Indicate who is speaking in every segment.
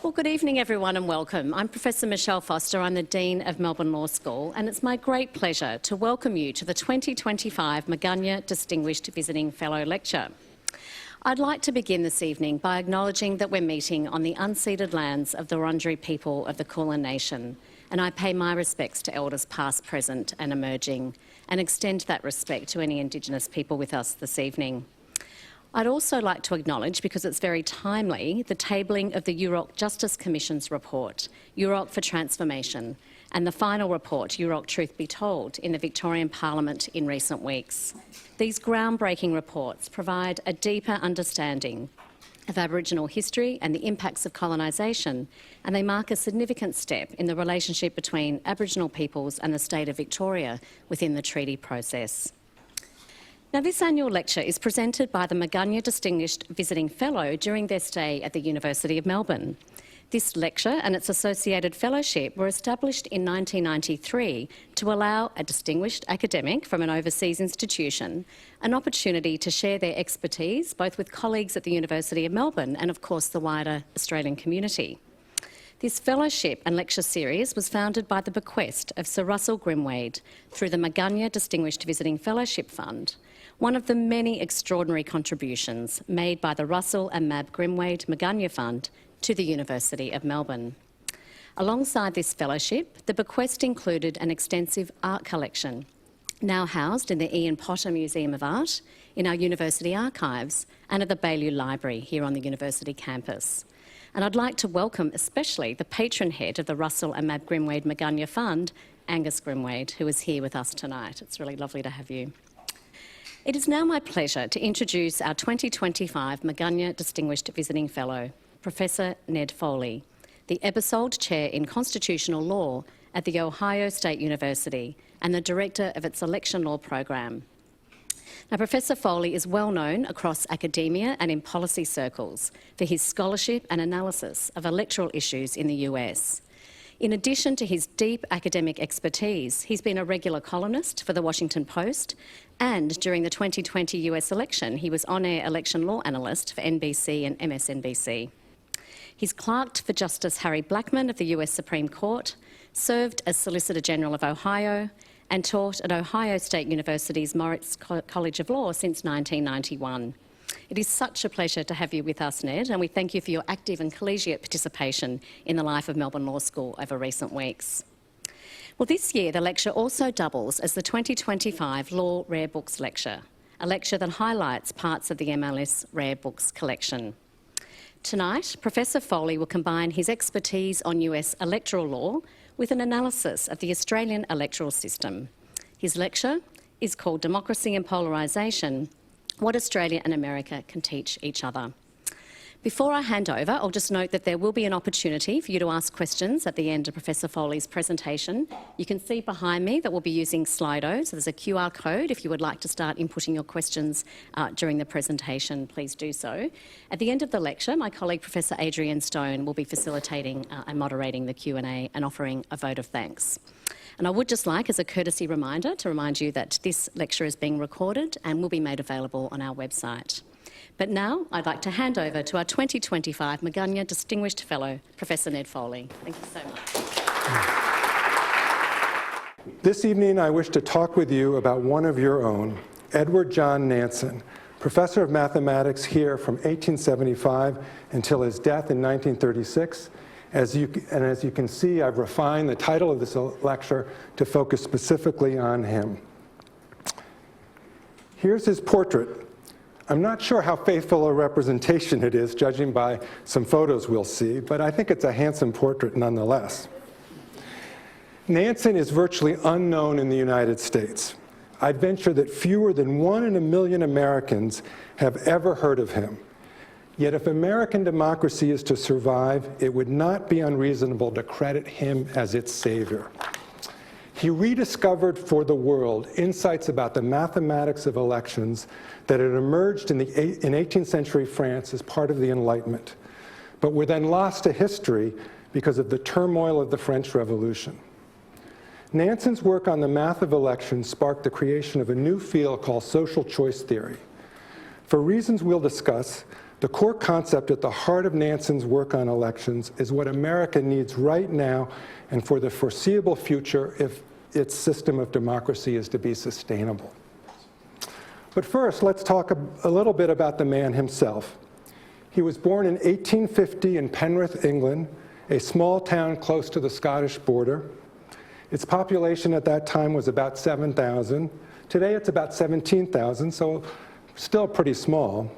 Speaker 1: Well, good evening, everyone, and welcome. I'm Professor Michelle Foster. I'm the Dean of Melbourne Law School, and it's my great pleasure to welcome you to the 2025 Miegunyah Distinguished Visiting Fellow Lecture. I'd like to begin this evening by acknowledging that we're meeting on the unceded lands of the Wurundjeri people of the Kulin Nation, and I pay my respects to elders past, present and emerging, and extend that respect to any Indigenous people with us this evening. I'd also like to acknowledge, because it's very timely, the tabling of the UROC Justice Commission's report, UROC for Transformation, and the final report, UROC Truth Be Told, in the Victorian Parliament in recent weeks. These groundbreaking reports provide a deeper understanding of Aboriginal history and the impacts of colonisation, and they mark a significant step in the relationship between Aboriginal peoples and the state of Victoria within the treaty process. Now, this annual lecture is presented by the Miegunyah Distinguished Visiting Fellow during their stay at the University of Melbourne. This lecture and its associated fellowship were established in 1993 to allow a distinguished academic from an overseas institution an opportunity to share their expertise, both with colleagues at the University of Melbourne and, of course, the wider Australian community. This fellowship and lecture series was founded by the bequest of Sir Russell Grimwade through the Miegunyah Distinguished Visiting Fellowship Fund, one of the many extraordinary contributions made by the Russell and Mab Grimwade Miegunyah Fund to the University of Melbourne. Alongside this fellowship, the bequest included an extensive art collection, now housed in the Ian Potter Museum of Art, in our university archives, and at the Baillieu Library here on the university campus. And I'd like to welcome especially the patron head of the Russell and Mab Grimwade Miegunyah Fund, Angus Grimwade, who is here with us tonight. It's really lovely to have you. It is now my pleasure to introduce our 2025 Miegunyah Distinguished Visiting Fellow, Professor Ned Foley, the Ebersold Chair in Constitutional Law at The Ohio State University and the Director of its Election Law Program. Now, Professor Foley is well known across academia and in policy circles for his scholarship and analysis of electoral issues in the US. In addition to his deep academic expertise, he's been a regular columnist for The Washington Post, and during the 2020 US election, he was on-air election law analyst for NBC and MSNBC. He's clerked for Justice Harry Blackmun of the US Supreme Court, served as Solicitor General of Ohio, and taught at Ohio State University's Moritz College of Law since 1991. It is such a pleasure to have you with us, Ned, and we thank you for your active and collegiate participation in the life of Melbourne Law School over recent weeks. Well, this year the lecture also doubles as the 2025 Law Rare Books Lecture, a lecture that highlights parts of the MLS Rare Books collection. Tonight, Professor Foley will combine his expertise on US electoral law with an analysis of the Australian electoral system. His lecture is called Democracy and Polarization: What Australia and America Can Teach Each Other. Before I hand over, I'll just note that there will be an opportunity for you to ask questions at the end of Professor Foley's presentation. You can see behind me that we'll be using Slido, so there's a QR code. If you would like to start inputting your questions during the presentation, please do so. At the end of the lecture, my colleague Professor Adrian Stone will be facilitating and moderating the Q&A and offering a vote of thanks. And I would just like, as a courtesy reminder, to remind you that this lecture is being recorded and will be made available on our website. But now I'd like to hand over to our 2025 Miegunyah Distinguished Fellow, Professor Ned Foley. Thank you so much.
Speaker 2: This evening I wish to talk with you about one of your own, Edward John Nanson, Professor of Mathematics here from 1875 until his death in 1936. As you can see, I've refined the title of this lecture to focus specifically on him. Here's his portrait. I'm not sure how faithful a representation it is, judging by some photos we'll see, but I think it's a handsome portrait nonetheless. Nanson is virtually unknown in the United States. I'd venture that fewer than 1 in a million Americans have ever heard of him. Yet if American democracy is to survive, it would not be unreasonable to credit him as its savior. He rediscovered for the world insights about the mathematics of elections that had emerged in 18th century France as part of the Enlightenment, but were then lost to history because of the turmoil of the French Revolution. Nanson's work on the math of elections sparked the creation of a new field called social choice theory. For reasons we'll discuss, The core concept at the heart of Nanson's work on elections is what America needs right now and for the foreseeable future if its system of democracy is to be sustainable. But first, let's talk a little bit about the man himself. He was born in 1850 in Penrith, England, a small town close to the Scottish border. Its population at that time was about 7,000. Today it's about 17,000, so still pretty small.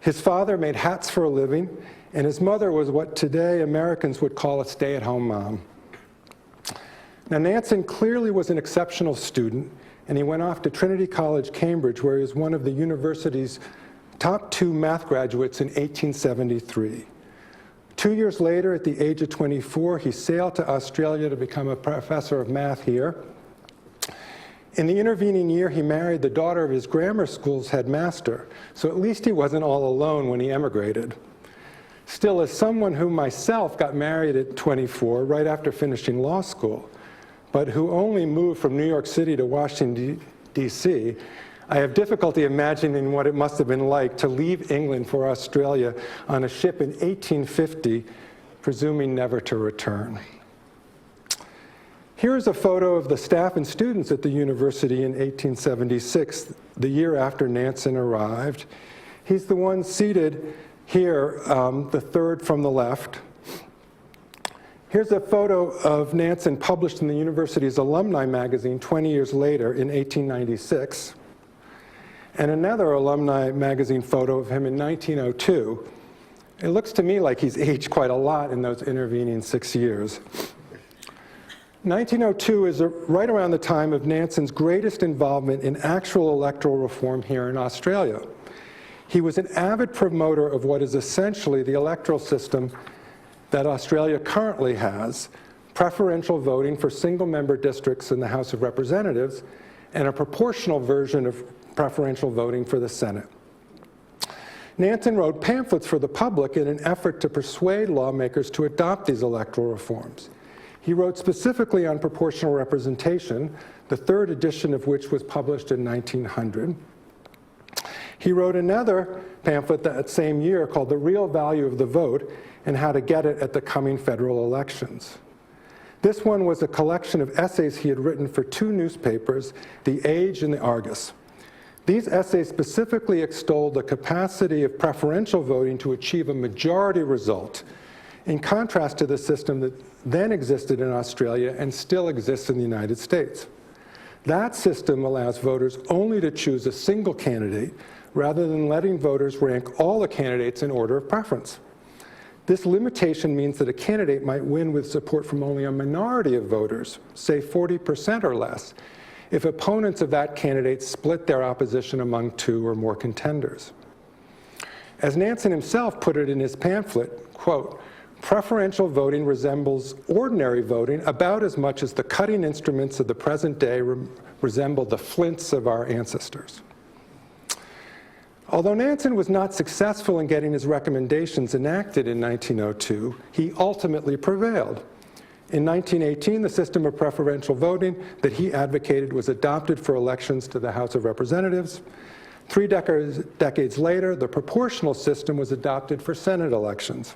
Speaker 2: His father made hats for a living, and his mother was what today Americans would call a stay-at-home mom. Now, Nanson clearly was an exceptional student, and he went off to Trinity College, Cambridge, where he was one of the university's top 2 math graduates in 1873. 2 years later, at the age of 24, he sailed to Australia to become a professor of math here. In the intervening year, he married the daughter of his grammar school's headmaster, so at least he wasn't all alone when he emigrated. Still, as someone who myself got married at 24, right after finishing law school, but who only moved from New York City to Washington, D.C., I have difficulty imagining what it must have been like to leave England for Australia on a ship in 1850, presuming never to return. Here's a photo of the staff and students at the university in 1876, the year after Nanson arrived. He's the one seated here, the third from the left. Here's a photo of Nanson published in the university's alumni magazine 20 years later in 1896. And another alumni magazine photo of him in 1902. It looks to me like he's aged quite a lot in those intervening 6 years. 1902 is right around the time of Nanson's greatest involvement in actual electoral reform here in Australia. He was an avid promoter of what is essentially the electoral system that Australia currently has, preferential voting for single-member districts in the House of Representatives, and a proportional version of preferential voting for the Senate. Nanson wrote pamphlets for the public in an effort to persuade lawmakers to adopt these electoral reforms. He wrote specifically on proportional representation, the third edition of which was published in 1900. He wrote another pamphlet that same year called The Real Value of the Vote and How to Get It at the Coming Federal Elections. This one was a collection of essays he had written for 2 newspapers, The Age and The Argus. These essays specifically extolled the capacity of preferential voting to achieve a majority result, in contrast to the system that then existed in Australia and still exists in the United States. That system allows voters only to choose a single candidate rather than letting voters rank all the candidates in order of preference. This limitation means that a candidate might win with support from only a minority of voters, say 40% or less, if opponents of that candidate split their opposition among 2 or more contenders. As Nanson himself put it in his pamphlet, quote, "Preferential voting resembles ordinary voting about as much as the cutting instruments of the present day resemble the flints of our ancestors." Although Nanson was not successful in getting his recommendations enacted in 1902, he ultimately prevailed. In 1918, the system of preferential voting that he advocated was adopted for elections to the House of Representatives. 3 decades later, the proportional system was adopted for Senate elections.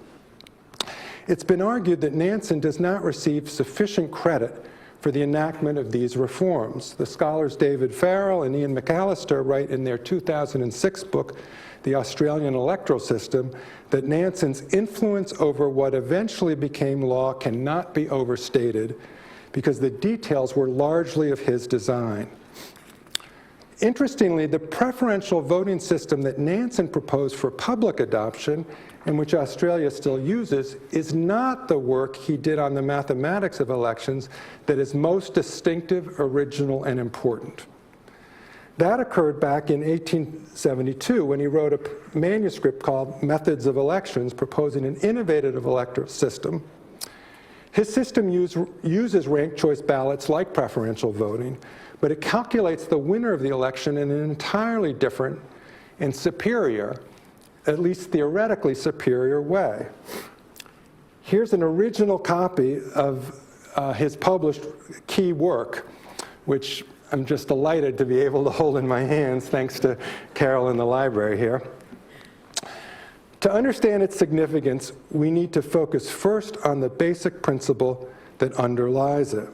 Speaker 2: It's been argued that Nanson does not receive sufficient credit for the enactment of these reforms. The scholars David Farrell and Ian McAllister write in their 2006 book, The Australian Electoral System, that Nanson's influence over what eventually became law cannot be overstated because the details were largely of his design. Interestingly, the preferential voting system that Nanson proposed for public adoption, and which Australia still uses, is not the work he did on the mathematics of elections that is most distinctive, original, and important. That occurred back in 1872 when he wrote a manuscript called Methods of Elections, proposing an innovative electoral system. His system uses ranked choice ballots like preferential voting, but it calculates the winner of the election in an entirely different and superior, at least theoretically superior way. Here's an original copy of his published key work, which I'm just delighted to be able to hold in my hands thanks to Carol in the library here. To understand its significance, we need to focus first on the basic principle that underlies it.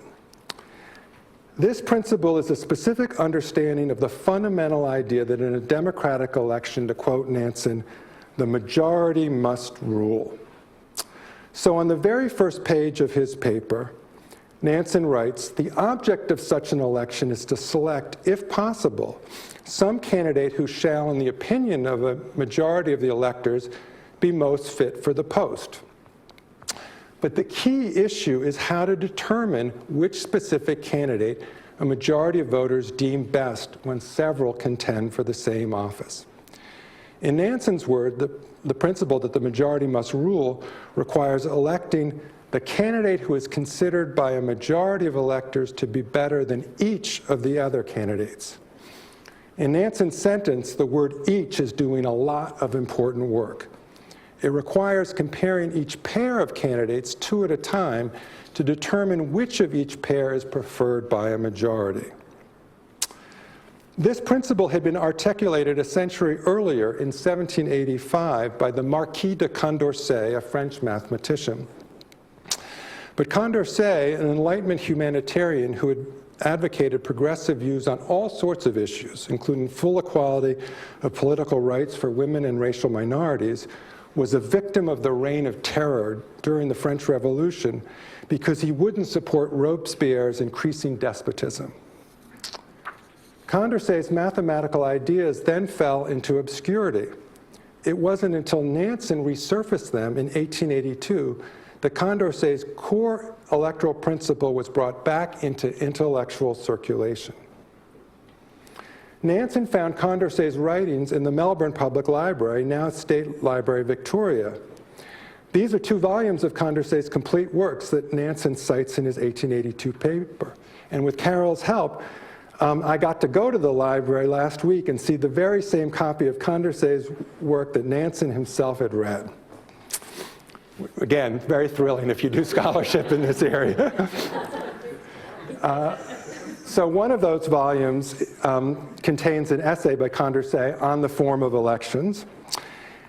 Speaker 2: This principle is a specific understanding of the fundamental idea that in a democratic election, to quote Nanson, the majority must rule. So on the very first page of his paper, Nanson writes, the object of such an election is to select, if possible, some candidate who shall, in the opinion of a majority of the electors, be most fit for the post. But the key issue is how to determine which specific candidate a majority of voters deem best when several contend for the same office. In Nanson's word, the principle that the majority must rule requires electing the candidate who is considered by a majority of electors to be better than each of the other candidates. In Nanson's sentence, the word each is doing a lot of important work. It requires comparing each pair of candidates two at a time to determine which of each pair is preferred by a majority. This principle had been articulated a century earlier in 1785 by the Marquis de Condorcet, a French mathematician. But Condorcet, an Enlightenment humanitarian who had advocated progressive views on all sorts of issues, including full equality of political rights for women and racial minorities, was a victim of the reign of terror during the French Revolution because he wouldn't support Robespierre's increasing despotism. Condorcet's mathematical ideas then fell into obscurity. It wasn't until Nanson resurfaced them in 1882 that Condorcet's core electoral principle was brought back into intellectual circulation. Nanson found Condorcet's writings in the Melbourne Public Library, now State Library Victoria. These are 2 volumes of Condorcet's complete works that Nanson cites in his 1882 paper. And with Carol's help, I got to go to the library last week and see the very same copy of Condorcet's work that Nanson himself had read. Again, very thrilling if you do scholarship in this area. So one of those volumes contains an essay by Condorcet on the form of elections.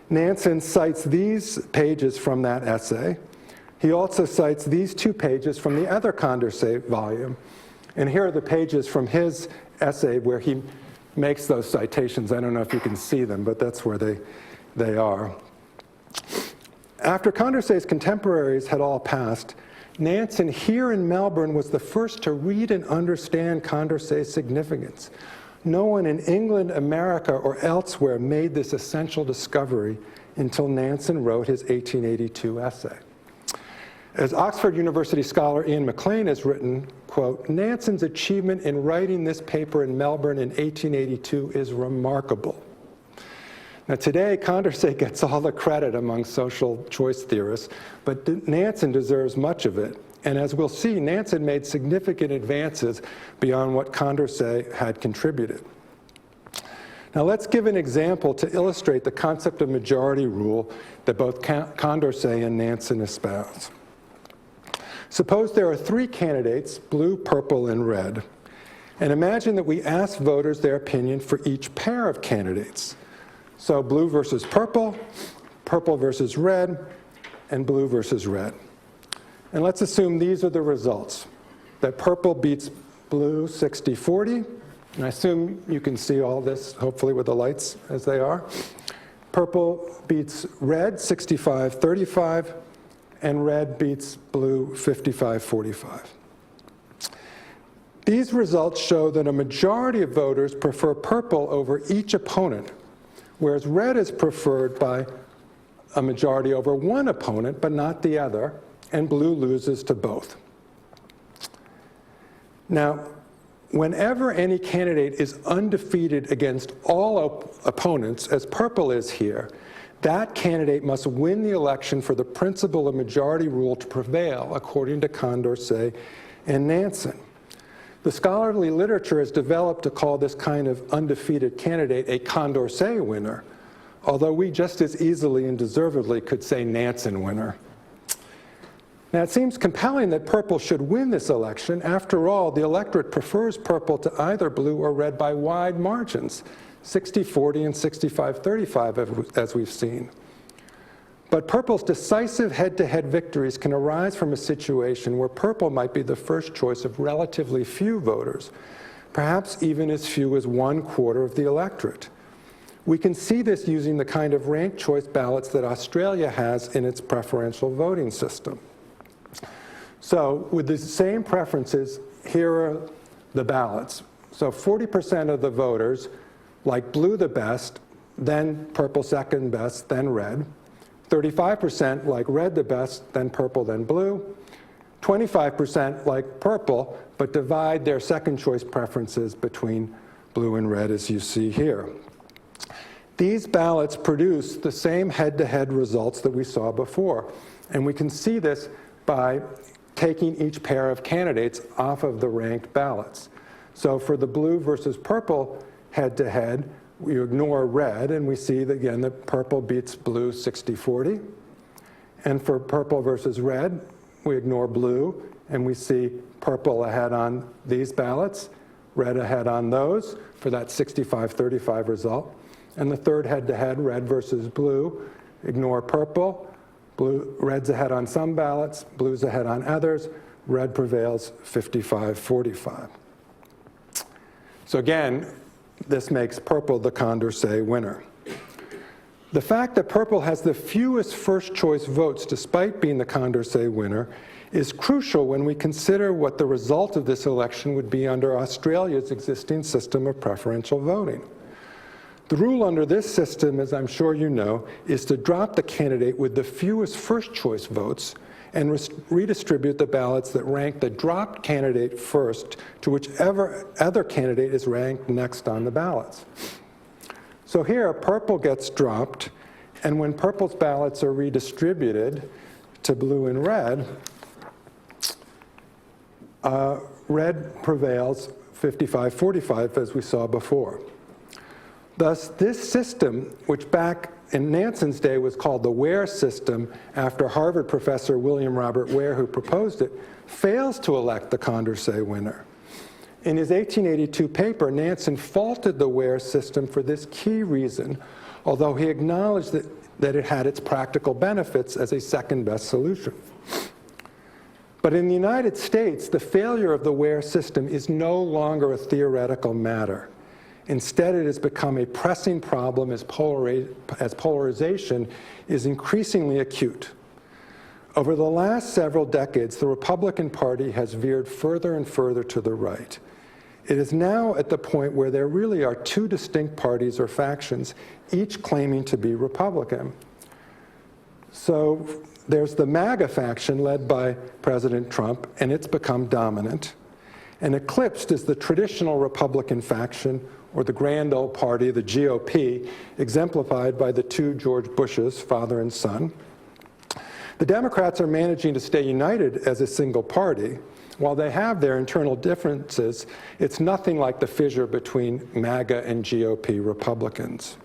Speaker 2: Nanson cites these pages from that essay. He also cites these 2 pages from the other Condorcet volume. And here are the pages from his essay where he makes those citations. I don't know if you can see them, but that's where they are. After Condorcet's contemporaries had all passed, Nanson here in Melbourne was the first to read and understand Condorcet's significance. No one in England, America, or elsewhere made this essential discovery until Nanson wrote his 1882 essay. As Oxford University scholar Ian MacLean has written, quote, Nanson's achievement in writing this paper in Melbourne in 1882 is remarkable. Now today, Condorcet gets all the credit among social choice theorists, but Nanson deserves much of it. And as we'll see, Nanson made significant advances beyond what Condorcet had contributed. Now let's give an example to illustrate the concept of majority rule that both Condorcet and Nanson espouse. Suppose there are 3 candidates, blue, purple, and red. And imagine that we ask voters their opinion for each pair of candidates. So blue versus purple, purple versus red, and blue versus red. And let's assume these are the results, that purple beats blue 60-40. And I assume you can see all this, hopefully, with the lights as they are. Purple beats red 65-35, and red beats blue 55-45. These results show that a majority of voters prefer purple over each opponent, whereas red is preferred by a majority over one opponent, but not the other, and blue loses to both. Now, whenever any candidate is undefeated against all opponents, as purple is here, that candidate must win the election for the principle of majority rule to prevail, according to Condorcet and Nanson. The scholarly literature has developed to call this kind of undefeated candidate a Condorcet winner, although we just as easily and deservedly could say Nanson winner. Now, it seems compelling that purple should win this election. After all, the electorate prefers purple to either blue or red by wide margins, 60-40 and 65-35, as we've seen. But purple's decisive head-to-head victories can arise from a situation where purple might be the first choice of relatively few voters, perhaps even as few as 1/4 of the electorate. We can see this using the kind of ranked choice ballots that Australia has in its preferential voting system. So with the same preferences, here are the ballots. So 40% of the voters like blue the best, then purple second best, then red. 35% like red the best, then purple, then blue. 25% like purple, but divide their second choice preferences between blue and red, as you see here. These ballots produce the same head-to-head results that we saw before. And we can see this by taking each pair of candidates off of the ranked ballots. So for the blue versus purple head-to-head, we ignore red, and we see that, again, that purple beats blue 60-40. And for purple versus red, we ignore blue, and we see purple ahead on these ballots, red ahead on those for that 65-35 result. And the third head-to-head, red versus blue, ignore purple. Red's ahead on some ballots, blue's ahead on others. Red prevails 55-45. So again, this makes purple the Condorcet winner. The fact that purple has the fewest first-choice votes, despite being the Condorcet winner, is crucial when we consider what the result of this election would be under Australia's existing system of preferential voting. The rule under this system, as I'm sure you know, is to drop the candidate with the fewest first-choice votes and redistribute the ballots that rank the dropped candidate first to whichever other candidate is ranked next on the ballots. So here, purple gets dropped, and when purple's ballots are redistributed to blue and red, red prevails 55-45, as we saw before. Thus, this system, which back in Nanson's day was called the Ware system, after Harvard professor William Robert Ware, who proposed it, fails to elect the Condorcet winner. In his 1882 paper, Nanson faulted the Ware system for this key reason, although he acknowledged that it had its practical benefits as a second-best solution. But in the United States, the failure of the Ware system is no longer a theoretical matter. Instead, it has become a pressing problem as polarization is increasingly acute. Over the last several decades, the Republican Party has veered further and further to the right. It is now at the point where there really are two distinct parties or factions, each claiming to be Republican. So there's the MAGA faction led by President Trump, and it's become dominant. And eclipsed is the traditional Republican faction, or the grand old party, the GOP, exemplified by the two George Bushes, father and son. The Democrats are managing to stay united as a single party. While they have their internal differences, it's nothing like the fissure between MAGA and GOP Republicans.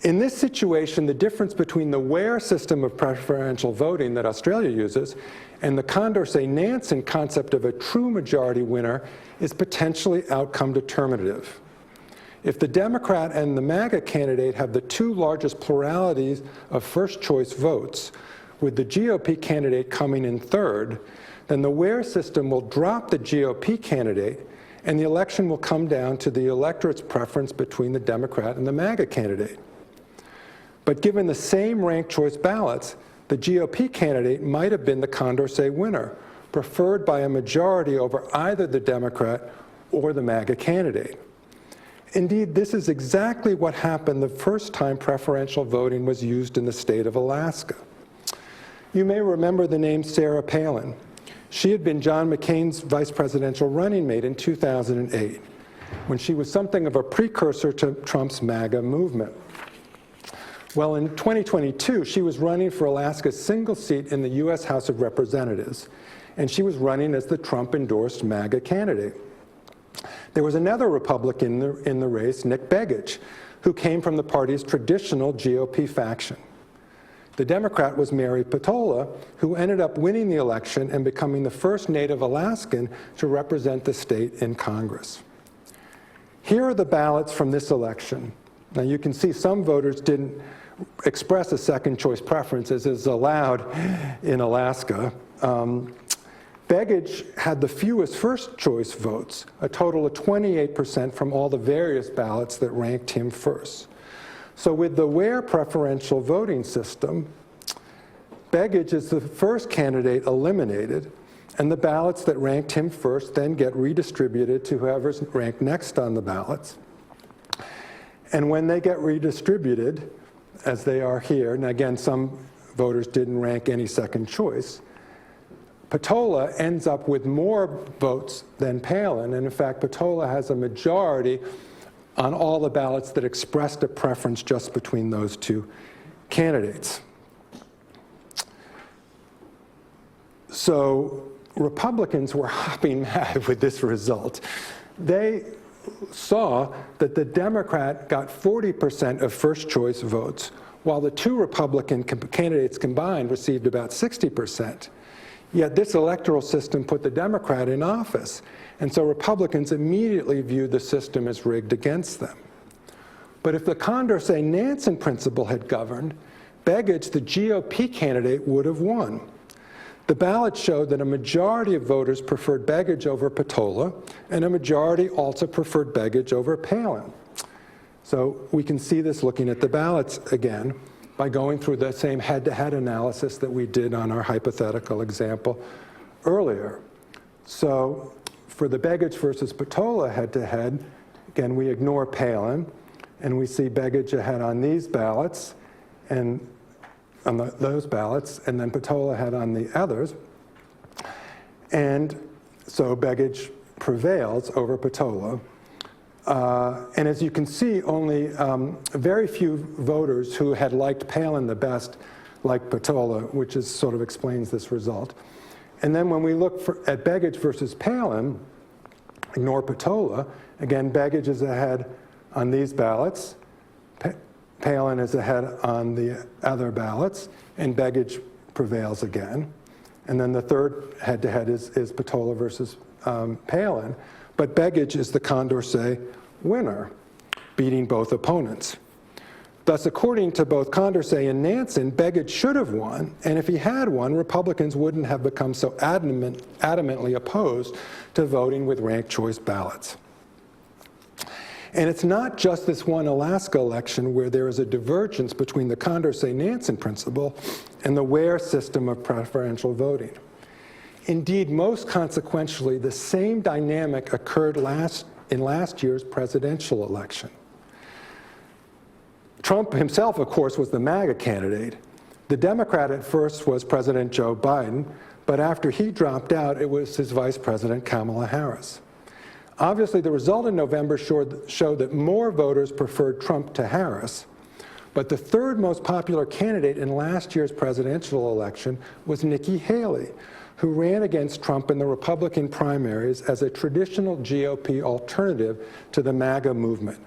Speaker 2: In this situation, the difference between the Ware system of preferential voting that Australia uses and the Condorcet-Nanson concept of a true majority winner is potentially outcome determinative. If the Democrat and the MAGA candidate have the two largest pluralities of first-choice votes, with the GOP candidate coming in third, then the Ware system will drop the GOP candidate, and the election will come down to the electorate's preference between the Democrat and the MAGA candidate. But given the same ranked choice ballots, the GOP candidate might have been the Condorcet winner, preferred by a majority over either the Democrat or the MAGA candidate. Indeed, this is exactly what happened the first time preferential voting was used in the state of Alaska. You may remember the name Sarah Palin. She had been John McCain's vice presidential running mate in 2008, when she was something of a precursor to Trump's MAGA movement. Well, in 2022, she was running for Alaska's single seat in the US House of Representatives, and she was running as the Trump-endorsed MAGA candidate. There was another Republican in the race, Nick Begich, who came from the party's traditional GOP faction. The Democrat was Mary Patola, who ended up winning the election and becoming the first Native Alaskan to represent the state in Congress. Here are the ballots from this election. Now you can see some voters didn't express a second choice preference, as is allowed in Alaska. Begich had the fewest first choice votes, a total of 28% from all the various ballots that ranked him first. So with the where preferential voting system, Begich is the first candidate eliminated, and the ballots that ranked him first then get redistributed to whoever's ranked next on the ballots. And when they get redistributed, as they are here, and again, some voters didn't rank any second choice, Patola ends up with more votes than Palin, and in fact, Patola has a majority on all the ballots that expressed a preference just between those two candidates. So Republicans were hopping mad with this result. They saw that the Democrat got 40% of first choice votes, while the two Republican candidates combined received about 60%. Yet this electoral system put the Democrat in office, and so Republicans immediately viewed the system as rigged against them. But if the Condorcet-Nanson principle had governed, Begich, the GOP candidate, would have won. The ballot showed that a majority of voters preferred Begich over Patola, and a majority also preferred Begich over Palin. So we can see this looking at the ballots again by going through the same head-to-head analysis that we did on our hypothetical example earlier. So for the Begich versus Patola head-to-head, again, we ignore Palin, and we see Begich ahead on these ballots, and on those ballots, and then Patola ahead on the others. And so Begich prevails over Patola. And as you can see, only very few voters who had liked Palin the best liked Patola, which is, sort of explains this result. And then when we look at Begich versus Palin, ignore Patola, again, Begich is ahead on these ballots, Palin is ahead on the other ballots, and Begich prevails again. And then the third head-to-head is Patola versus Palin. But Begich is the Condorcet winner, beating both opponents. Thus, according to both Condorcet and Nanson, Begich should have won, and if he had won, Republicans wouldn't have become so adamantly opposed to voting with ranked choice ballots. And it's not just this one Alaska election where there is a divergence between the Condorcet-Nanson principle and the where system of preferential voting. Indeed, most consequentially, the same dynamic occurred in last year's presidential election. Trump himself, of course, was the MAGA candidate. The Democrat at first was President Joe Biden, but after he dropped out, it was his vice president, Kamala Harris. Obviously, the result in November showed that more voters preferred Trump to Harris, but the third most popular candidate in last year's presidential election was Nikki Haley, who ran against Trump in the Republican primaries as a traditional GOP alternative to the MAGA movement.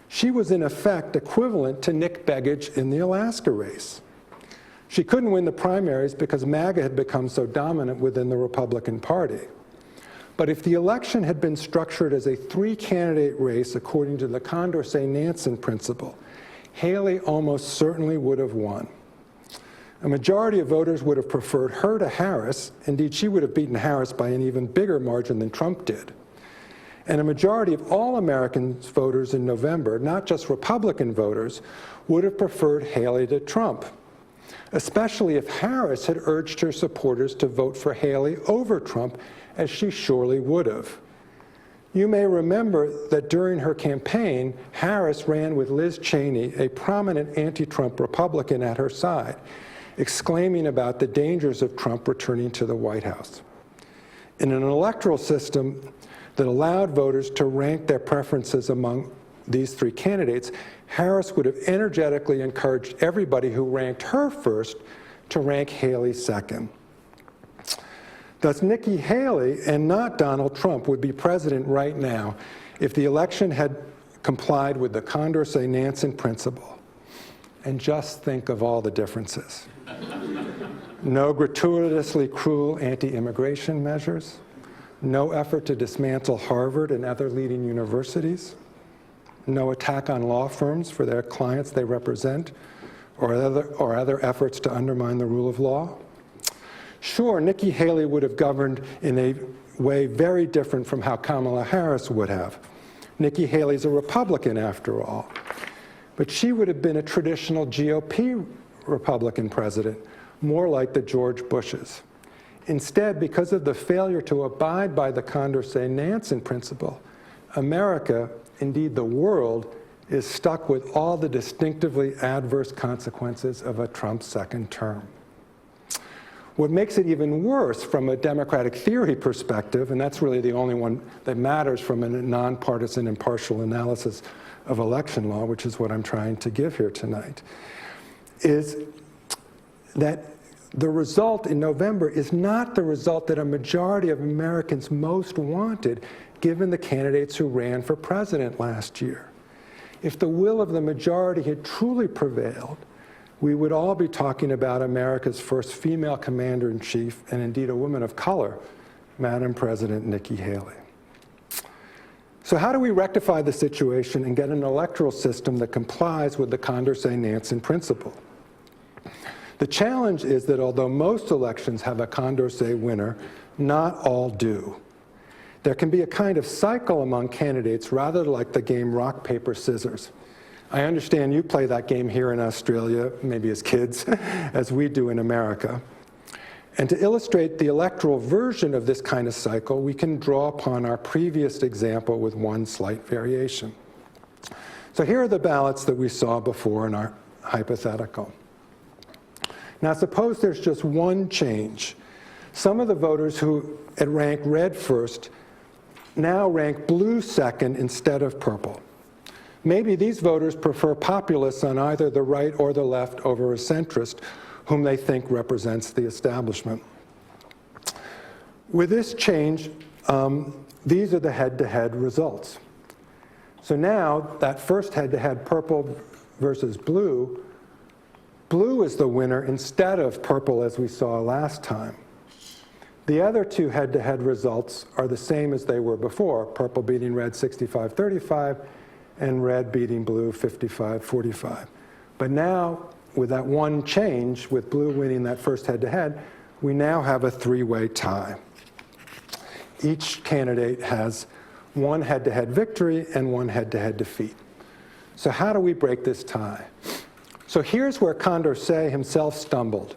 Speaker 2: She was in effect equivalent to Nick Begich in the Alaska race. She couldn't win the primaries because MAGA had become so dominant within the Republican Party. But if the election had been structured as a three-candidate race according to the Condorcet-Nanson principle, Haley almost certainly would have won. A majority of voters would have preferred her to Harris. Indeed, she would have beaten Harris by an even bigger margin than Trump did. And a majority of all American voters in November, not just Republican voters, would have preferred Haley to Trump, especially if Harris had urged her supporters to vote for Haley over Trump, as she surely would have. You may remember that during her campaign, Harris ran with Liz Cheney, a prominent anti-Trump Republican, at her side, exclaiming about the dangers of Trump returning to the White House. In an electoral system that allowed voters to rank their preferences among these three candidates, Harris would have energetically encouraged everybody who ranked her first to rank Haley second. Thus, Nikki Haley and not Donald Trump would be president right now if the election had complied with the Condorcet-Nanson principle. And just think of all the differences. No gratuitously cruel anti-immigration measures, no effort to dismantle Harvard and other leading universities, no attack on law firms for their clients they represent, or other efforts to undermine the rule of law? Sure, Nikki Haley would have governed in a way very different from how Kamala Harris would have. Nikki Haley's a Republican, after all. But she would have been a traditional GOP Republican president, more like the George Bushes. Instead, because of the failure to abide by the Condorcet-Nanson principle, America, indeed the world, is stuck with all the distinctively adverse consequences of a Trump second term. What makes it even worse from a democratic theory perspective, and that's really the only one that matters from a nonpartisan impartial analysis of election law, which is what I'm trying to give here tonight, is that the result in November is not the result that a majority of Americans most wanted, given the candidates who ran for president last year. If the will of the majority had truly prevailed, we would all be talking about America's first female commander-in-chief, and indeed a woman of color, Madam President Nikki Haley. So how do we rectify the situation and get an electoral system that complies with the Condorcet-Nanson principle? The challenge is that although most elections have a Condorcet winner, not all do. There can be a kind of cycle among candidates, rather like the game rock, paper, scissors. I understand you play that game here in Australia, maybe as kids, as we do in America. And to illustrate the electoral version of this kind of cycle, we can draw upon our previous example with one slight variation. So here are the ballots that we saw before in our hypothetical. Now suppose there's just one change. Some of the voters who had ranked red first now rank blue second instead of purple. Maybe these voters prefer populists on either the right or the left over a centrist whom they think represents the establishment. With this change, these are the head-to-head results. So now, that first head-to-head, purple versus blue, blue is the winner instead of purple as we saw last time. The other two head-to-head results are the same as they were before, purple beating red 65-35, and red beating blue 55-45. But now, with that one change, with blue winning that first head-to-head, we now have a three-way tie. Each candidate has one head-to-head victory and one head-to-head defeat. So how do we break this tie? So here's where Condorcet himself stumbled.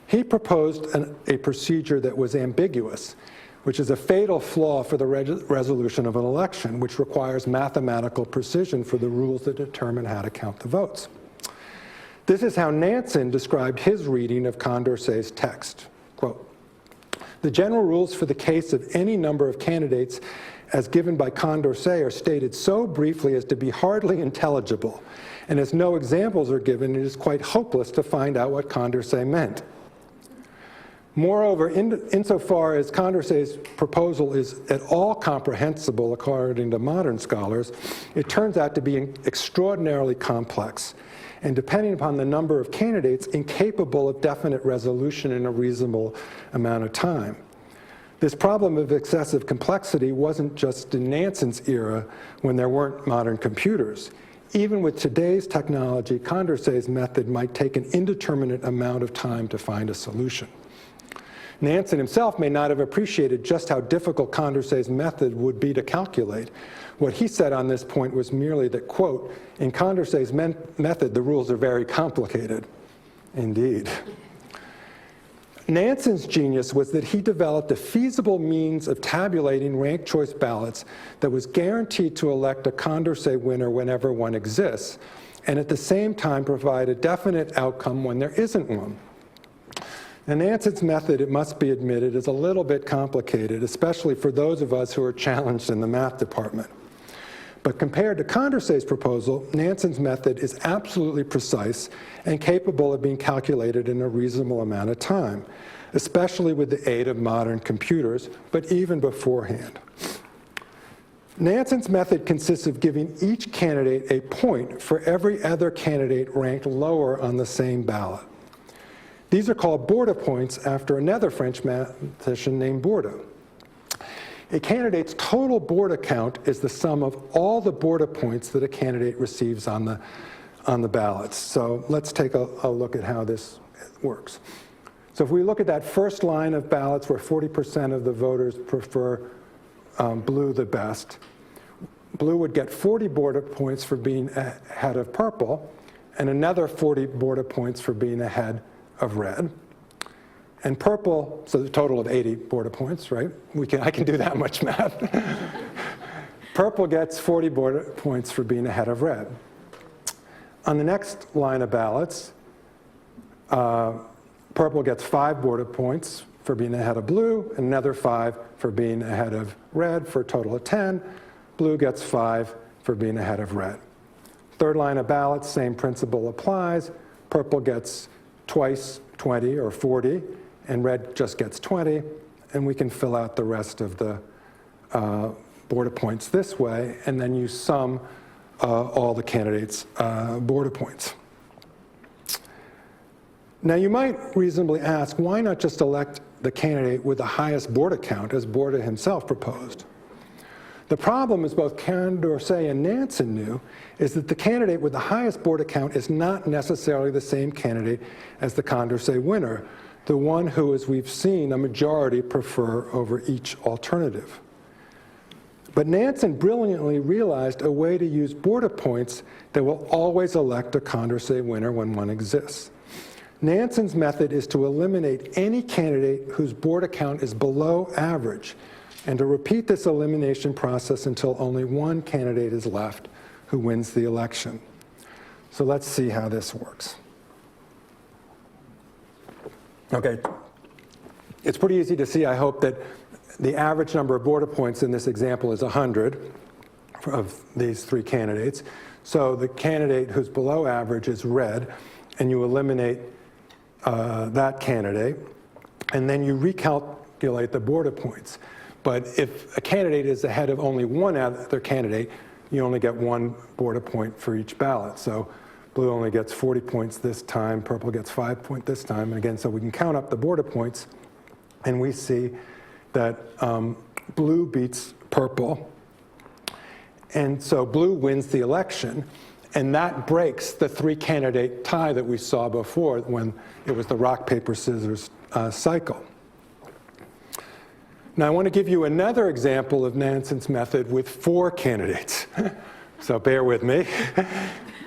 Speaker 2: He proposed a procedure that was ambiguous, which is a fatal flaw for the resolution of an election, which requires mathematical precision for the rules that determine how to count the votes. This is how Nanson described his reading of Condorcet's text. Quote, "The general rules for the case of any number of candidates as given by Condorcet are stated so briefly as to be hardly intelligible, and as no examples are given, it is quite hopeless to find out what Condorcet meant. Moreover, insofar as Condorcet's proposal is at all comprehensible according to modern scholars, it turns out to be extraordinarily complex, and depending upon the number of candidates, incapable of definite resolution in a reasonable amount of time. This problem of excessive complexity wasn't just in Nanson's era when there weren't modern computers. Even with today's technology, Condorcet's method might take an indeterminate amount of time to find a solution. Nanson himself may not have appreciated just how difficult Condorcet's method would be to calculate. What he said on this point was merely that, quote, in Condorcet's method, the rules are very complicated. Indeed. Nanson's genius was that he developed a feasible means of tabulating ranked choice ballots that was guaranteed to elect a Condorcet winner whenever one exists, and at the same time provide a definite outcome when there isn't one. And Nanson's method, it must be admitted, is a little bit complicated, especially for those of us who are challenged in the math department. But compared to Condorcet's proposal, Nanson's method is absolutely precise and capable of being calculated in a reasonable amount of time, especially with the aid of modern computers, but even beforehand. Nanson's method consists of giving each candidate a point for every other candidate ranked lower on the same ballot. These are called Borda points after another French mathematician named Borda. A candidate's total Borda count is the sum of all the Borda points that a candidate receives on on the ballots. So let's take a look at how this works. So if we look at that first line of ballots where 40% of the voters prefer blue the best, blue would get 40 border points for being ahead of purple, and another 40 border points for being ahead of red. And purple, so the total of 80 border points, right? I can do that much math. Purple gets 40 border points for being ahead of red. On the next line of ballots, purple gets 5 border points for being ahead of blue, and another 5 for being ahead of red, for a total of 10. Blue gets 5 for being ahead of red. Third line of ballots, same principle applies. Purple gets twice 20 or 40, and red just gets 20, and we can fill out the rest of the border points this way, and then you sum all the candidates' border points. Now you might reasonably ask, why not just elect the candidate with the highest border count, as Borda himself proposed? The problem, as both Condorcet and Nanson knew, is that the candidate with the highest border count is not necessarily the same candidate as the Condorcet winner, the one who, as we've seen, a majority prefer over each alternative. But Nanson brilliantly realized a way to use border points that will always elect a Condorcet winner when one exists. Nanson's method is to eliminate any candidate whose border count is below average, and to repeat this elimination process until only one candidate is left who wins the election. So let's see how this works. Okay, it's pretty easy to see, I hope, that the average number of border points in this example is 100 of these 3 candidates. So the candidate who's below average is red, and you eliminate that candidate, and then you recalculate the border points. But if a candidate is ahead of only one other candidate, you only get 1 border point for each ballot. So blue only gets 40 points this time, purple gets 5 points this time, and again, so we can count up the border points, and we see that blue beats purple, and so blue wins the election. And that breaks the 3-candidate tie that we saw before when it was the rock, paper, scissors cycle. Now I want to give you another example of Nanson's method with 4 candidates. So bear with me,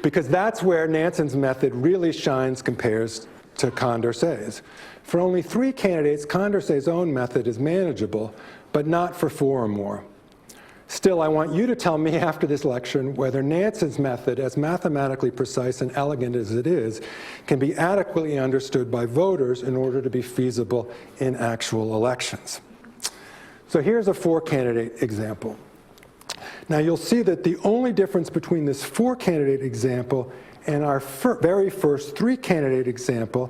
Speaker 2: because that's where Nanson's method really shines compares to Condorcet's. For only 3 candidates, Condorcet's own method is manageable, but not for 4 or more. Still, I want you to tell me after this lecture whether Nanson's method, as mathematically precise and elegant as it is, can be adequately understood by voters in order to be feasible in actual elections. So here's a 4-candidate example. Now you'll see that the only difference between this 4-candidate example and our very first 3-candidate example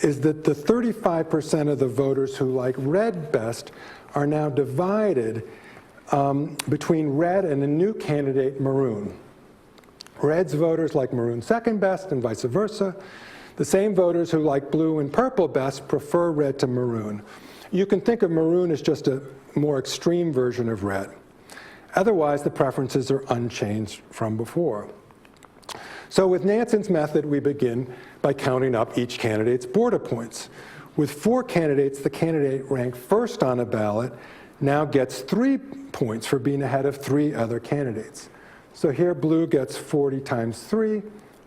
Speaker 2: is that the 35% of the voters who like red best are now divided between red and a new candidate, maroon. Red's voters like maroon second best and vice versa. The same voters who like blue and purple best prefer red to maroon. You can think of maroon as just a more extreme version of red. Otherwise, the preferences are unchanged from before. So with Nanson's method, we begin by counting up each candidate's border points. With 4 candidates, the candidate ranked first on a ballot now gets 3 points for being ahead of 3 other candidates. So here blue gets 40 times 3,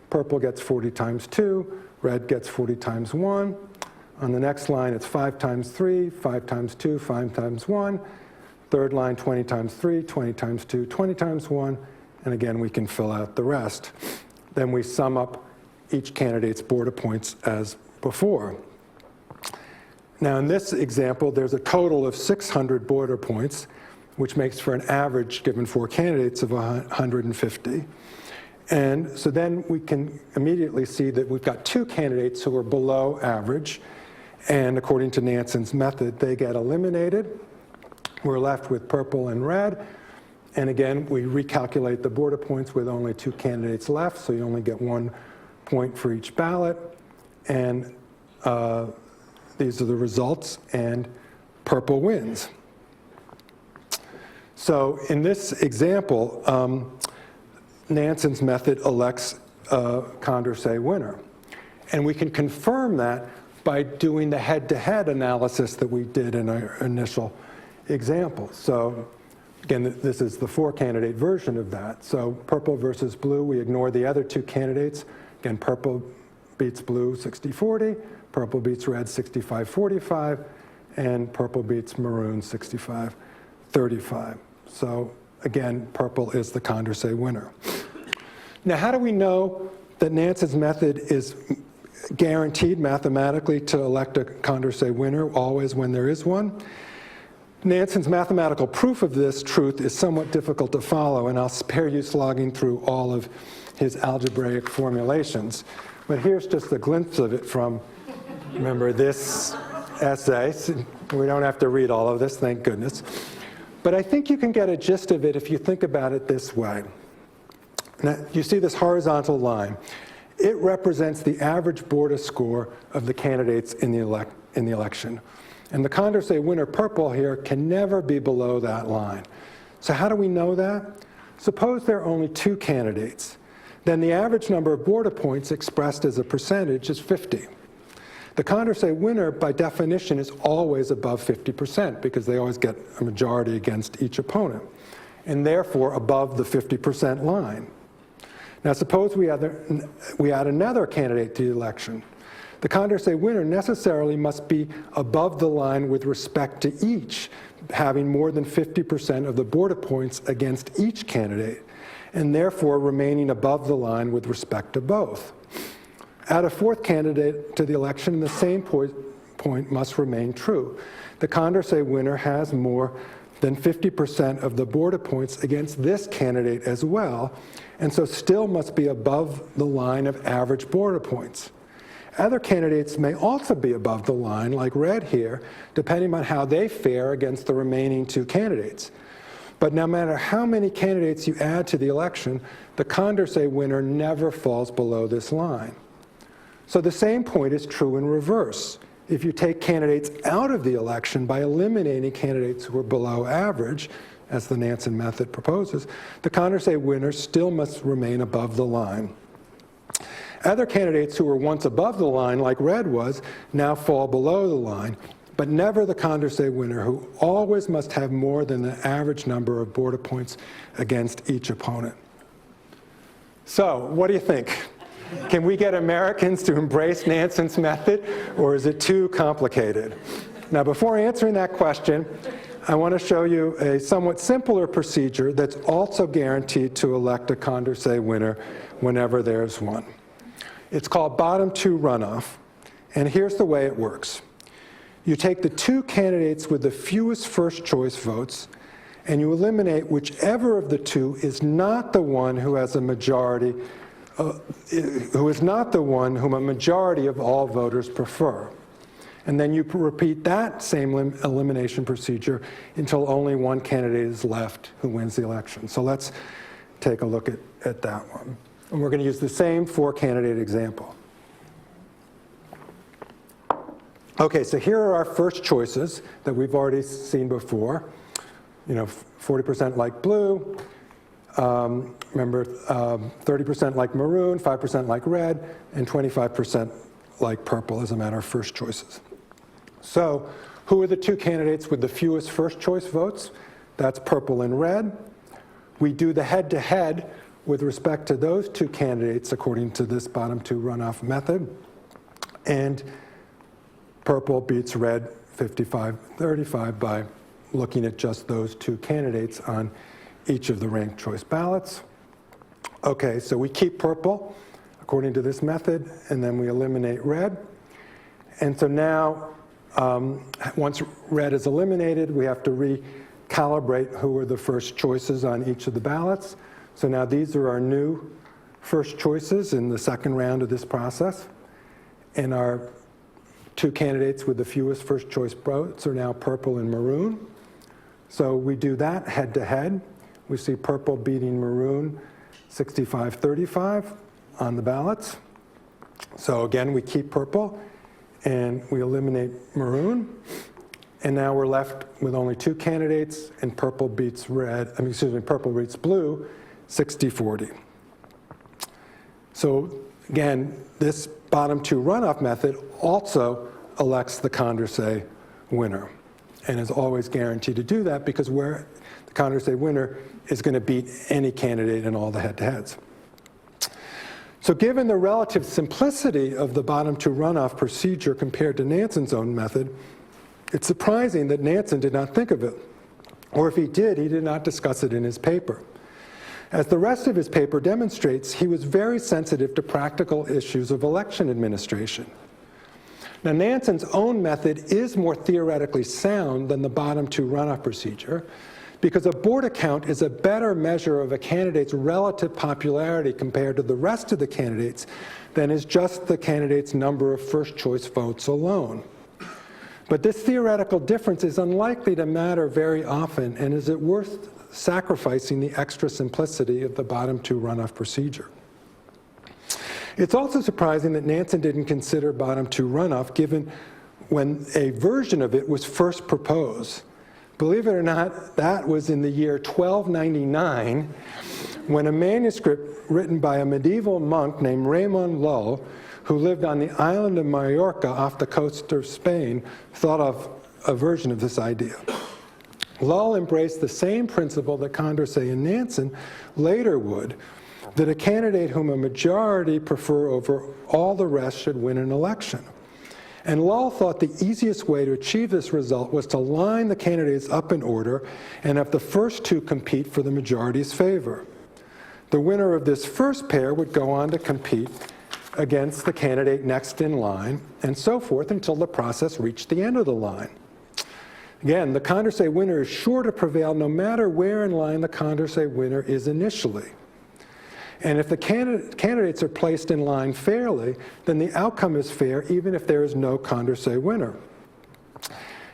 Speaker 2: purple gets 40 times 2, red gets 40 times 1. On the next line, it's 5 times 3, 5 times 2, 5 times 1. Third line, 20 times 3, 20 times 2, 20 times 1. And again, we can fill out the rest. Then we sum up each candidate's border points as before. Now in this example, there's a total of 600 border points, which makes for an average, given 4 candidates, of 150. And so then we can immediately see that we've got 2 candidates who are below average, and according to Nanson's method, they get eliminated. We're left with purple and red, and again, we recalculate the border points with only 2 candidates left, so you only get 1 point for each ballot, and these are the results, and purple wins. So in this example, Nanson's method elects a Condorcet winner. And we can confirm that by doing the head-to-head analysis that we did in our initial example. So again, this is the 4-candidate version of that. So purple versus blue, we ignore the other 2 candidates. Again, purple beats blue 60-40, purple beats red 65-45, and purple beats maroon 65-35. So again, purple is the Condorcet winner. Now, how do we know that Nanson's method is guaranteed mathematically to elect a Condorcet winner always when there is one? Nanson's mathematical proof of this truth is somewhat difficult to follow, and I'll spare you slogging through all of his algebraic formulations. But here's just a glimpse of it from, remember, this essay. We don't have to read all of this, thank goodness. But I think you can get a gist of it if you think about it this way. Now, you see this horizontal line. It represents the average Borda score of the candidates in the election. And the Condorcet winner, purple here, can never be below that line. So how do we know that? Suppose there are only 2 candidates. Then the average number of Borda points expressed as a percentage is 50. The Condorcet winner, by definition, is always above 50% because they always get a majority against each opponent, and therefore above the 50% line. Now suppose we add another candidate to the election. The Condorcet winner necessarily must be above the line with respect to each, having more than 50% of the Borda points against each candidate, and therefore remaining above the line with respect to both. Add a 4th candidate to the election, and the same point must remain true. The Condorcet winner has more than 50% of the Borda points against this candidate as well, and so still must be above the line of average Borda points. Other candidates may also be above the line, like red here, depending on how they fare against the remaining 2 candidates. But no matter how many candidates you add to the election, the Condorcet winner never falls below this line. So the same point is true in reverse. If you take candidates out of the election by eliminating candidates who are below average, as the Nanson method proposes, the Condorcet winner still must remain above the line. Other candidates who were once above the line, like red was, now fall below the line, but never the Condorcet winner, who always must have more than the average number of Borda points against each opponent. So, what do you think? Can we get Americans to embrace Nanson's method, or is it too complicated? Now, before answering that question, I want to show you a somewhat simpler procedure that's also guaranteed to elect a Condorcet winner whenever there's one. It's called bottom 2 runoff, and here's the way it works. You take the 2 candidates with the fewest first choice votes, and you eliminate whichever of the 2 is not the one who has a majority who is not the one whom a majority of all voters prefer. And then you repeat that same elimination procedure until only one candidate is left who wins the election. So let's take a look at that one. And we're going to use the same 4-candidate example. Okay, so here are our first choices that we've already seen before. 40% like blue, remember, 30% like maroon, 5% like red, and 25% like purple as a matter of first choices. So who are the 2 candidates with the fewest first choice votes? That's purple and red. We do the head-to-head with respect to those 2 candidates according to this bottom 2 runoff method. And purple beats red 55-35 by looking at just those 2 candidates on each of the ranked choice ballots. Okay, so we keep purple according to this method, and then we eliminate red. And so now, once red is eliminated, we have to recalibrate who are the first choices on each of the ballots. So now these are our new first choices in the second round of this process. And our 2 candidates with the fewest first choice votes are now purple and maroon. So we do that head-to-head. We see purple beating maroon 65-35 on the ballots. So again, we keep purple and we eliminate maroon. And now we're left with only 2 candidates, and purple beats red, purple beats blue 60-40. So again, this bottom two runoff method also elects the Condorcet winner and is always guaranteed to do that because where the Condorcet winner is going to beat any candidate in all the head-to-heads. So given the relative simplicity of the bottom two runoff procedure compared to Nanson's own method, it's surprising that Nanson did not think of it. Or if he did not discuss it in his paper. As the rest of his paper demonstrates, he was very sensitive to practical issues of election administration. Now, Nanson's own method is more theoretically sound than the bottom two runoff procedure because a board account is a better measure of a candidate's relative popularity compared to the rest of the candidates than is just the candidate's number of first choice votes alone. But this theoretical difference is unlikely to matter very often, and is it worth sacrificing the extra simplicity of the bottom two runoff procedure? It's also surprising that Nanson didn't consider bottom two runoff given when a version of it was first proposed. Believe it or not, that was in the year 1299 when a manuscript written by a medieval monk named Raymond Lull, who lived on the island of Mallorca off the coast of Spain, thought of a version of this idea. Lull embraced the same principle that Condorcet and Nanson later would, that a candidate whom a majority prefer over all the rest should win an election. And Lull thought the easiest way to achieve this result was to line the candidates up in order and have the first two compete for the majority's favor. The winner of this first pair would go on to compete against the candidate next in line, and so forth until the process reached the end of the line. Again, the Condorcet winner is sure to prevail no matter where in line the Condorcet winner is initially. And if the candidates are placed in line fairly, then the outcome is fair even if there is no Condorcet winner.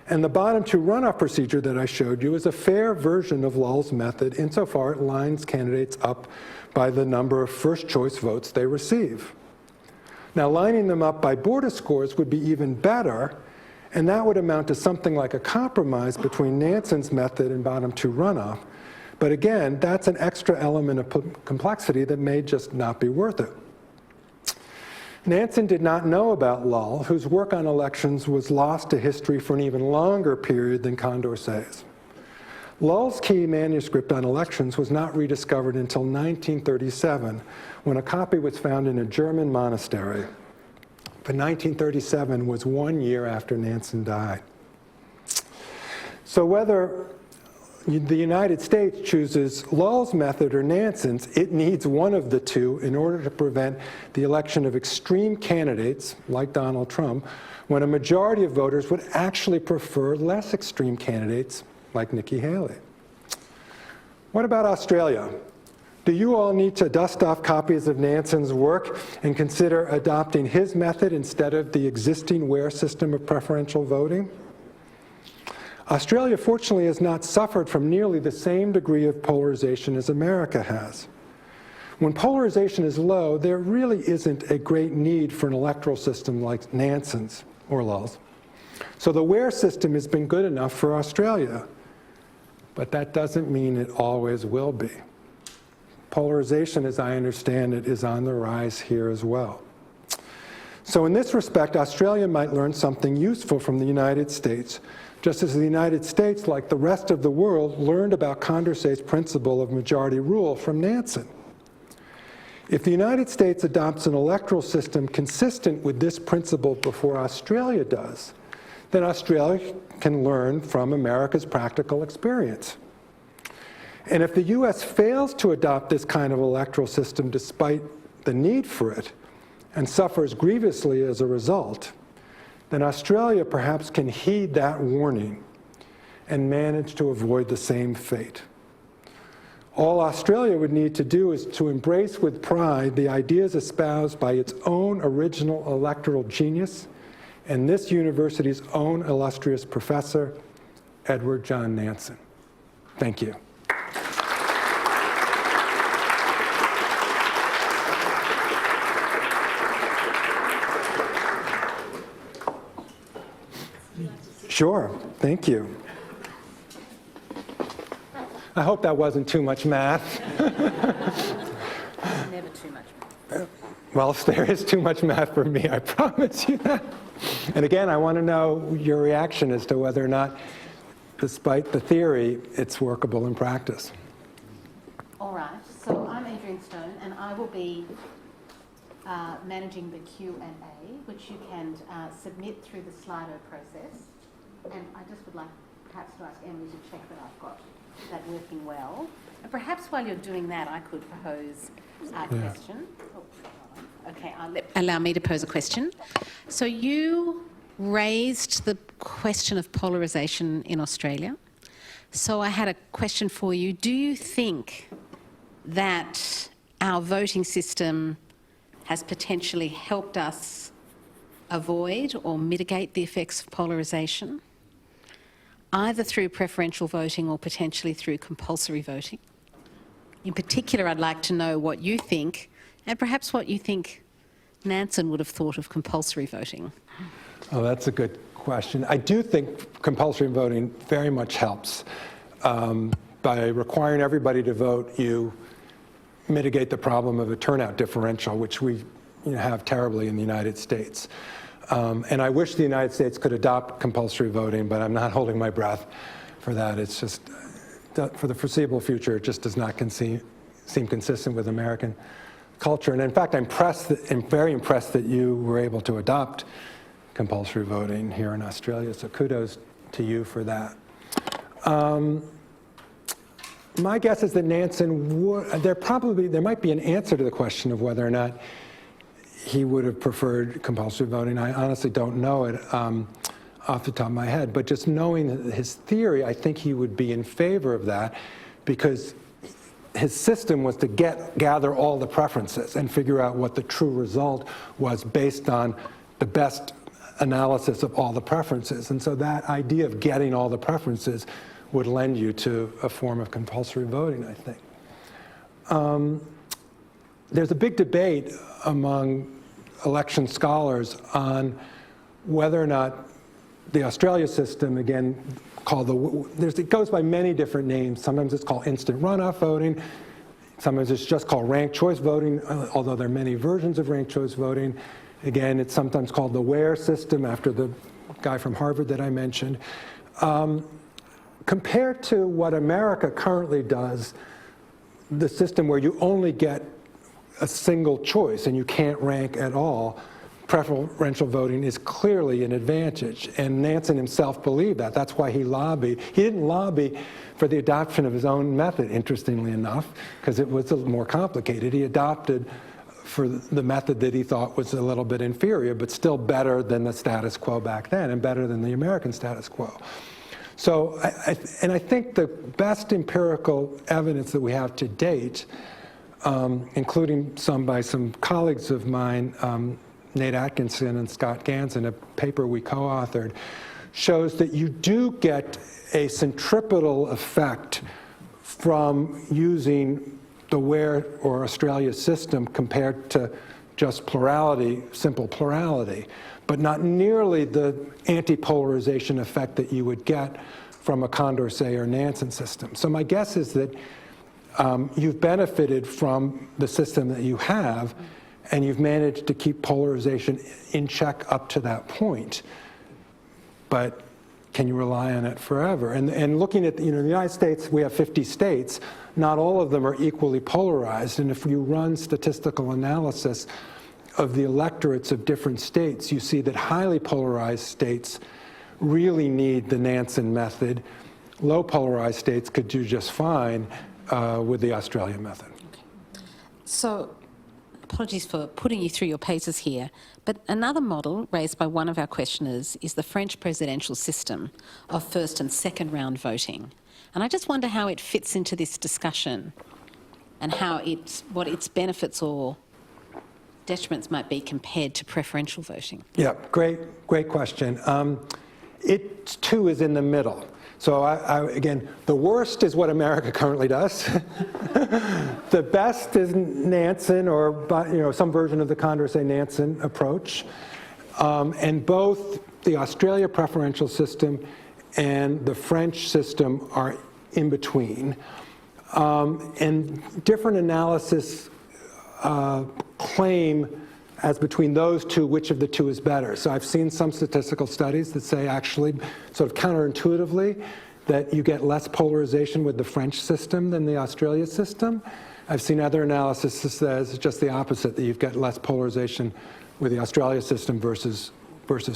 Speaker 2: And the bottom two runoff procedure that I showed you is a fair version of Lull's method insofar it lines candidates up by the number of first choice votes they receive. Now, lining them up by border scores would be even better, and that would amount to something like a compromise between Nanson's method and bottom two runoff. But again, that's an extra element of complexity that may just not be worth it. Nanson did not know about Lull, whose work on elections was lost to history for an even longer period than Condorcet's. Lull's key manuscript on elections was not rediscovered until 1937, when a copy was found in a German monastery. But 1937 was 1 year after Nanson died. So whether the United States chooses Lull's method or Nanson's, it needs one of the two in order to prevent the election of extreme candidates, like Donald Trump, when a majority of voters would actually prefer less extreme candidates, like Nikki Haley. What about Australia? Do you all need to dust off copies of Nanson's work and consider adopting his method instead of the existing Ware system of preferential voting? Australia, fortunately, has not suffered from nearly the same degree of polarization as America has. When polarization is low, there really isn't a great need for an electoral system like Nanson's or Lull's. So the Ware system has been good enough for Australia, but that doesn't mean it always will be. Polarization, as I understand it, is on the rise here as well. So in this respect, Australia might learn something useful from the United States, just as the United States, like the rest of the world, learned about Condorcet's principle of majority rule from Nanson. If the United States adopts an electoral system consistent with this principle before Australia does, then Australia can learn from America's practical experience. And if the US fails to adopt this kind of electoral system despite the need for it, and suffers grievously as a result, then Australia perhaps can heed that warning and manage to avoid the same fate. All Australia would need to do is to embrace with pride the ideas espoused by its own original electoral genius and this university's own illustrious professor, Edward John Nanson. Thank you. Sure, thank you. I hope that wasn't too much math.
Speaker 1: Never too much math.
Speaker 2: Well, if there is too much math for me, I promise you that. And again, I want to know your reaction as to whether or not, despite the theory, it's workable in practice.
Speaker 3: All right, so I'm Adrian Stone, and I will be managing the Q&A, which you can submit through the Slido process. And I just would like perhaps to ask Emily to check that I've got that working well. And perhaps while you're doing that, I could pose a question. Oh, okay, allow me to pose a question. So you raised the question of polarisation in Australia. So I had a question for you. Do you think that our voting system has potentially helped us avoid or mitigate the effects of polarisation, either through preferential voting or potentially through compulsory voting? In particular, I'd like to know what you think, and perhaps what you think Nanson would have thought of compulsory voting.
Speaker 2: Oh, that's a good question. I do think compulsory voting very much helps. By requiring everybody to vote, you mitigate the problem of a turnout differential, which we have terribly in the United States. And I wish the United States could adopt compulsory voting, but I'm not holding my breath for that. It's just, for the foreseeable future, it just does not seem consistent with American culture. And in fact, I'm very impressed that you were able to adopt compulsory voting here in Australia, so kudos to you for that. My guess is that Nanson would, there might be an answer to the question of whether or not he would have preferred compulsory voting. I honestly don't know it off the top of my head, but just knowing his theory, I think he would be in favor of that, because his system was to gather all the preferences and figure out what the true result was based on the best analysis of all the preferences. And so that idea of getting all the preferences would lend you to a form of compulsory voting, I think. There's a big debate among election scholars on whether or not the Australia system, again, it goes by many different names. Sometimes it's called instant runoff voting. Sometimes it's just called ranked choice voting, although there are many versions of ranked choice voting. Again, it's sometimes called the Ware system, after the guy from Harvard that I mentioned. Compared to what America currently does, the system where you only get a single choice and you can't rank at all, preferential voting is clearly an advantage. And Nanson himself believed that. That's why he lobbied. He didn't lobby for the adoption of his own method, interestingly enough, because it was a little more complicated. He adopted for the method that he thought was a little bit inferior, but still better than the status quo back then and better than the American status quo. So, I think the best empirical evidence that we have to date, including some by some colleagues of mine, Nate Atkinson and Scott Gans, in a paper we co-authored, shows that you do get a centripetal effect from using the Ware or Australia system compared to just plurality, simple plurality, but not nearly the anti-polarization effect that you would get from a Condorcet or Nanson system. So my guess is that you've benefited from the system that you have, and you've managed to keep polarization in check up to that point. But can you rely on it forever? And looking at, the United States, we have 50 states. Not all of them are equally polarized. And if you run statistical analysis of the electorates of different states, you see that highly polarized states really need the Nanson method. Low polarized states could do just fine with the Australian method.
Speaker 3: Okay. So, apologies for putting you through your paces here, but another model raised by one of our questioners is the French presidential system of first and second round voting. And I just wonder how it fits into this discussion and what its benefits or detriments might be compared to preferential voting.
Speaker 2: Yeah, great question. It too is in the middle. So again, the worst is what America currently does. The best is Nanson, or some version of the Condorcet-Nanson approach. And both the Australia preferential system and the French system are in between. And different analysis claim as between those two, which of the two is better. So I've seen some statistical studies that say actually, sort of counterintuitively, that you get less polarization with the French system than the Australia system. I've seen other analysis that says just the opposite, that you've got less polarization with the Australia system versus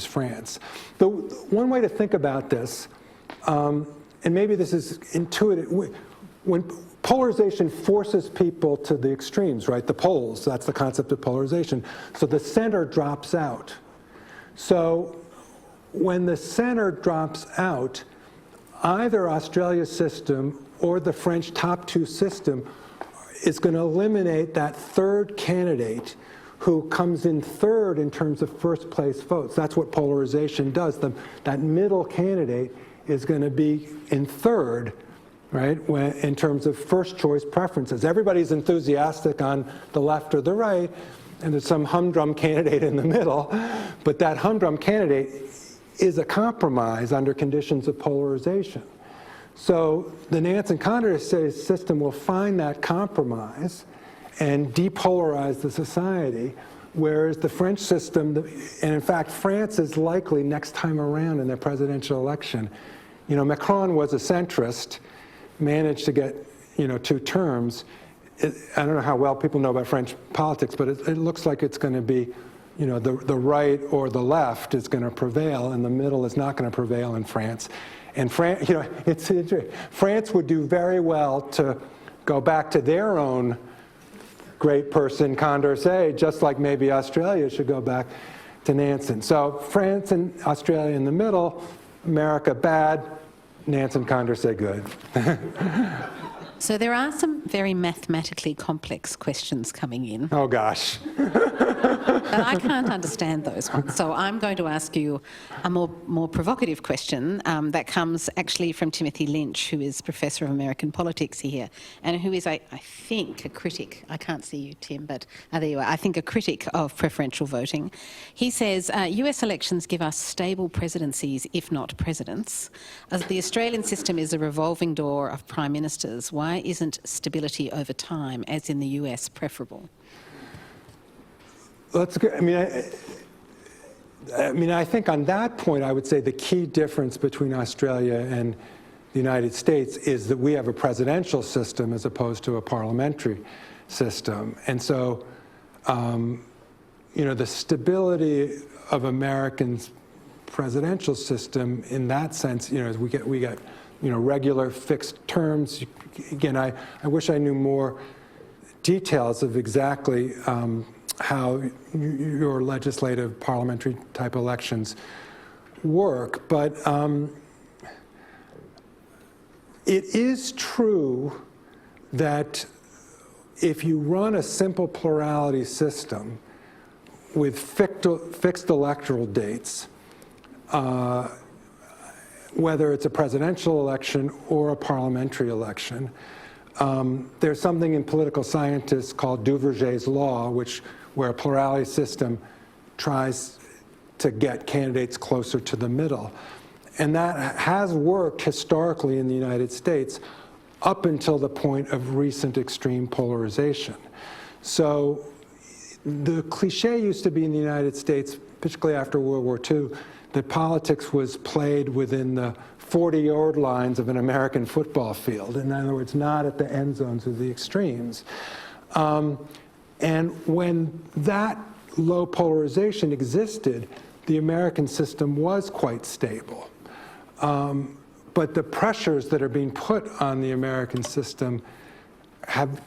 Speaker 2: France. The one way to think about this, and maybe this is intuitive, when polarization forces people to the extremes, right? The poles, that's the concept of polarization. So the center drops out. So when the center drops out, either Australia's system or the French top two system is going to eliminate that third candidate who comes in third in terms of first place votes. That's what polarization does. That middle candidate is going to be in third, right, in terms of first choice preferences. Everybody's enthusiastic on the left or the right, and there's some humdrum candidate in the middle, but that humdrum candidate is a compromise under conditions of polarization. So the Nanson-Condorcet system will find that compromise and depolarize the society, whereas the French system, and in fact France is likely next time around in their presidential election. You know, Macron was a centrist, managed to get, 2 terms. I don't know how well people know about French politics, but it looks like it's going to be, the right or the left is going to prevail, and the middle is not going to prevail in France. And France, France would do very well to go back to their own great person, Condorcet, just like maybe Australia should go back to Nanson. So France and Australia in the middle, America bad, Nanson, Condorcet good.
Speaker 3: So there are some very mathematically complex questions coming in.
Speaker 2: Oh gosh.
Speaker 3: And I can't understand those ones. So I'm going to ask you a more provocative question that comes actually from Timothy Lynch, who is Professor of American Politics here, and who is, I think, a critic. I can't see you, Tim, but there you are. I think a critic of preferential voting. He says, US elections give us stable presidencies, if not presidents. As the Australian system is a revolving door of prime ministers, why isn't stability over time, as in the US, preferable?
Speaker 2: That's good. I think on that point, I would say the key difference between Australia and the United States is that we have a presidential system as opposed to a parliamentary system. And so, the stability of Americans' presidential system in that sense, we get regular fixed terms. Again, I wish I knew more details of exactly how your legislative parliamentary type elections work, but it is true that if you run a simple plurality system with fixed electoral dates, whether it's a presidential election or a parliamentary election, there's something in political scientists called Duverger's law, where a plurality system tries to get candidates closer to the middle. And that has worked historically in the United States up until the point of recent extreme polarization. So the cliche used to be in the United States, particularly after World War II, that politics was played within the 40-yard lines of an American football field. In other words, not at the end zones of the extremes. And when that low polarization existed, the American system was quite stable. But the pressures that are being put on the American system have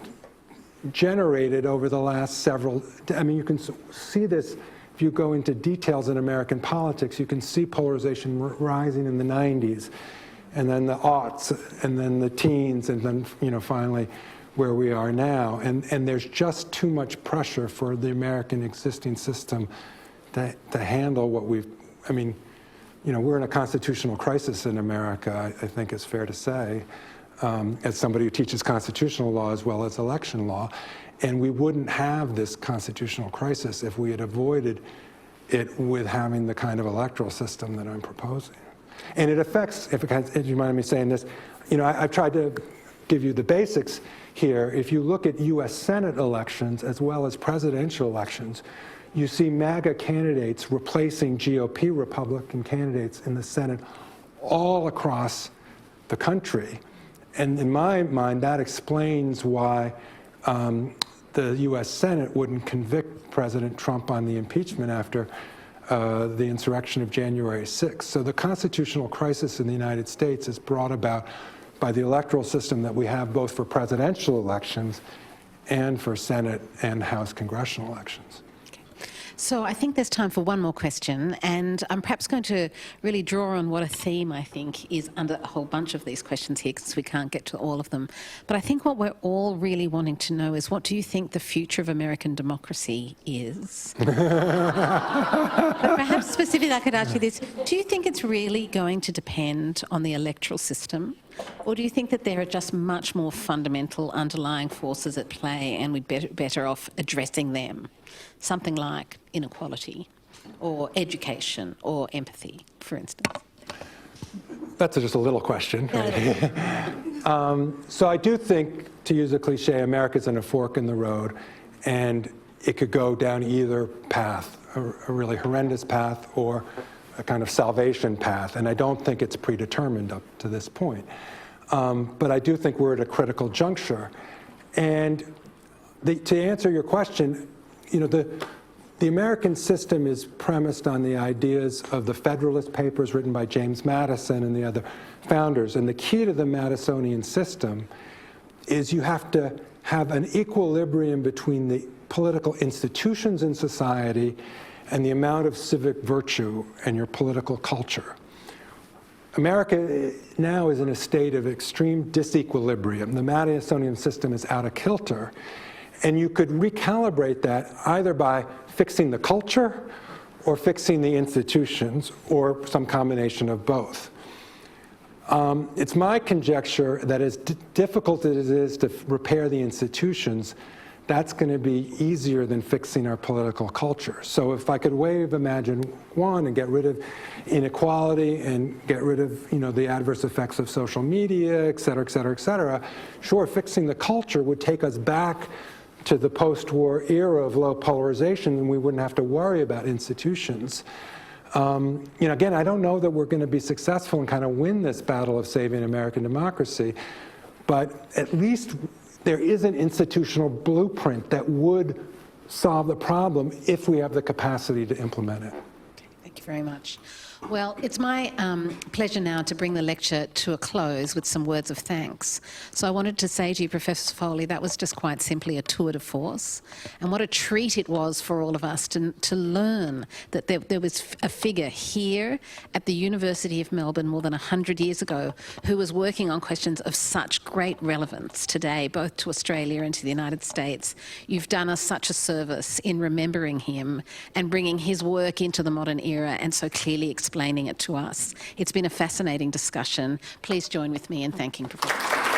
Speaker 2: generated over the last several, you can see this if you go into details in American politics. You can see polarization rising in the 90s, and then the aughts, and then the teens, and then finally where we are now. And there's just too much pressure for the American existing system to handle what we're in a constitutional crisis in America, I think it's fair to say, as somebody who teaches constitutional law as well as election law. And we wouldn't have this constitutional crisis if we had avoided it with having the kind of electoral system that I'm proposing. And it affects, if you mind me saying this, I've tried to give you the basics here. If you look at US Senate elections as well as presidential elections, you see MAGA candidates replacing GOP Republican candidates in the Senate all across the country. And in my mind, that explains why the US Senate wouldn't convict President Trump on the impeachment after the insurrection of January 6th. So the constitutional crisis in the United States is brought about by the electoral system that we have both for presidential elections and for Senate and House congressional elections.
Speaker 3: So I think there's time for one more question, and I'm perhaps going to really draw on what a theme I think is under a whole bunch of these questions here, because we can't get to all of them. But I think what we're all really wanting to know is, what do you think the future of American democracy is? But perhaps specifically I could ask you this. Do you think it's really going to depend on the electoral system? Or do you think that there are just much more fundamental underlying forces at play and we'd better off addressing them? Something like inequality or education or empathy, for instance.
Speaker 2: That's just a little question. So I do think, to use a cliche, America's in a fork in the road, and it could go down either path, a really horrendous path or a kind of salvation path, and I don't think it's predetermined up to this point. But I do think we're at a critical juncture. And to answer your question, you know, the American system is premised on the ideas of the Federalist Papers written by James Madison and the other founders. And the key to the Madisonian system is you have to have an equilibrium between the political institutions in society and the amount of civic virtue and your political culture. America now is in a state of extreme disequilibrium. The Madisonian system is out of kilter. And you could recalibrate that either by fixing the culture or fixing the institutions, or some combination of both. It's my conjecture that as difficult as it is to repair the institutions, that's going to be easier than fixing our political culture. So if I could imagine one and get rid of inequality and get rid of, you know, the adverse effects of social media, et cetera, et cetera, et cetera, sure, fixing the culture would take us back to the post-war era of low polarization, and we wouldn't have to worry about institutions. You know, again, I don't know that we're going to be successful and kind of win this battle of saving American democracy, but at least there is an institutional blueprint that would solve the problem if we have the capacity to implement it.
Speaker 3: Thank you very much. Well, it's my pleasure now to bring the lecture to a close with some words of thanks. So I wanted to say to you, Professor Foley, that was just quite simply a tour de force. And what a treat it was for all of us to learn that there was a figure here at the University of Melbourne more than 100 years ago who was working on questions of such great relevance today, both to Australia and to the United States. You've done us such a service in remembering him and bringing his work into the modern era and so clearly explaining it to us. It's been a fascinating discussion. Please join with me in thanking Professor.